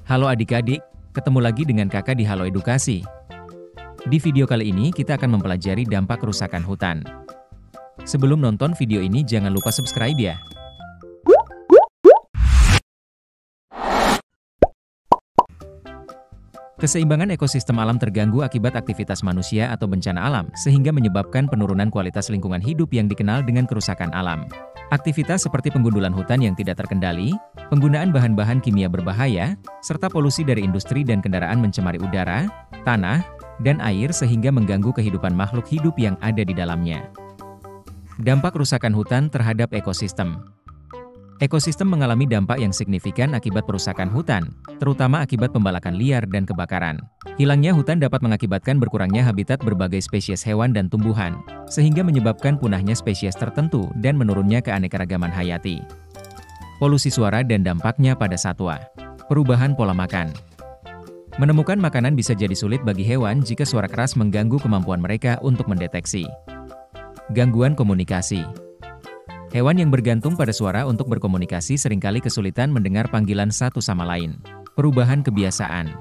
Halo adik-adik, ketemu lagi dengan kakak di Halo Edukasi. Di video kali ini kita akan mempelajari dampak kerusakan hutan. Sebelum nonton video ini jangan lupa subscribe ya. Keseimbangan ekosistem alam terganggu akibat aktivitas manusia atau bencana alam, sehingga menyebabkan penurunan kualitas lingkungan hidup yang dikenal dengan kerusakan alam. Aktivitas seperti penggundulan hutan yang tidak terkendali, penggunaan bahan-bahan kimia berbahaya, serta polusi dari industri dan kendaraan mencemari udara, tanah, dan air sehingga mengganggu kehidupan makhluk hidup yang ada di dalamnya. Dampak kerusakan hutan terhadap ekosistem. Ekosistem mengalami dampak yang signifikan akibat perusakan hutan, terutama akibat pembalakan liar dan kebakaran. Hilangnya hutan dapat mengakibatkan berkurangnya habitat berbagai spesies hewan dan tumbuhan, sehingga menyebabkan punahnya spesies tertentu dan menurunnya keanekaragaman hayati. Polusi suara dan dampaknya pada satwa. Perubahan pola makan. Menemukan makanan bisa jadi sulit bagi hewan jika suara keras mengganggu kemampuan mereka untuk mendeteksi. Gangguan komunikasi. Hewan yang bergantung pada suara untuk berkomunikasi seringkali kesulitan mendengar panggilan satu sama lain. Perubahan kebiasaan.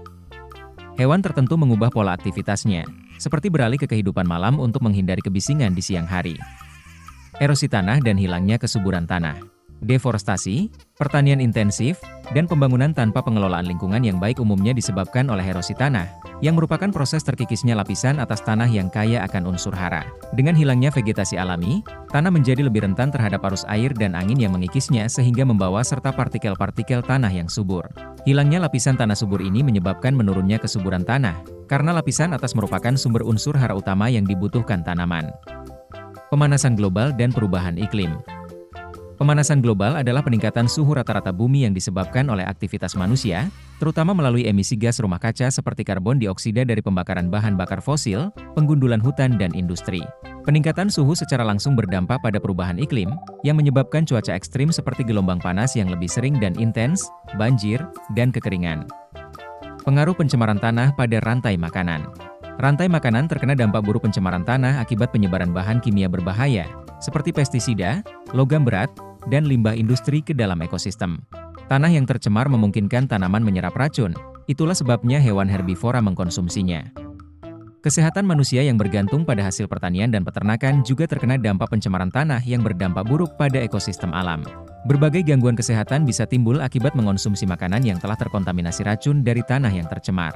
Hewan tertentu mengubah pola aktivitasnya, seperti beralih ke kehidupan malam untuk menghindari kebisingan di siang hari. Erosi tanah dan hilangnya kesuburan tanah. Deforestasi, pertanian intensif, dan pembangunan tanpa pengelolaan lingkungan yang baik umumnya disebabkan oleh erosi tanah, yang merupakan proses terkikisnya lapisan atas tanah yang kaya akan unsur hara. Dengan hilangnya vegetasi alami, tanah menjadi lebih rentan terhadap arus air dan angin yang mengikisnya sehingga membawa serta partikel-partikel tanah yang subur. Hilangnya lapisan tanah subur ini menyebabkan menurunnya kesuburan tanah, karena lapisan atas merupakan sumber unsur hara utama yang dibutuhkan tanaman. Pemanasan global dan perubahan iklim. Pemanasan global adalah peningkatan suhu rata-rata bumi yang disebabkan oleh aktivitas manusia, terutama melalui emisi gas rumah kaca seperti karbon dioksida dari pembakaran bahan bakar fosil, penggundulan hutan dan industri. Peningkatan suhu secara langsung berdampak pada perubahan iklim, yang menyebabkan cuaca ekstrim seperti gelombang panas yang lebih sering dan intens, banjir, dan kekeringan. Pengaruh pencemaran tanah pada rantai makanan. Rantai makanan terkena dampak buruk pencemaran tanah akibat penyebaran bahan kimia berbahaya, seperti pestisida, logam berat, dan limbah industri ke dalam ekosistem. Tanah yang tercemar memungkinkan tanaman menyerap racun, itulah sebabnya hewan herbivora mengkonsumsinya. Kesehatan manusia yang bergantung pada hasil pertanian dan peternakan juga terkena dampak pencemaran tanah yang berdampak buruk pada ekosistem alam. Berbagai gangguan kesehatan bisa timbul akibat mengonsumsi makanan yang telah terkontaminasi racun dari tanah yang tercemar.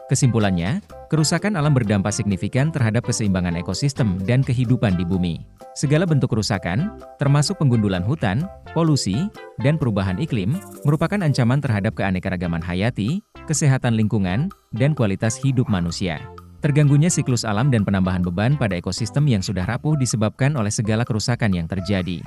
Kesimpulannya, kerusakan alam berdampak signifikan terhadap keseimbangan ekosistem dan kehidupan di bumi. Segala bentuk kerusakan, termasuk penggundulan hutan, polusi, dan perubahan iklim, merupakan ancaman terhadap keanekaragaman hayati, kesehatan lingkungan, dan kualitas hidup manusia. Terganggunya siklus alam dan penambahan beban pada ekosistem yang sudah rapuh disebabkan oleh segala kerusakan yang terjadi.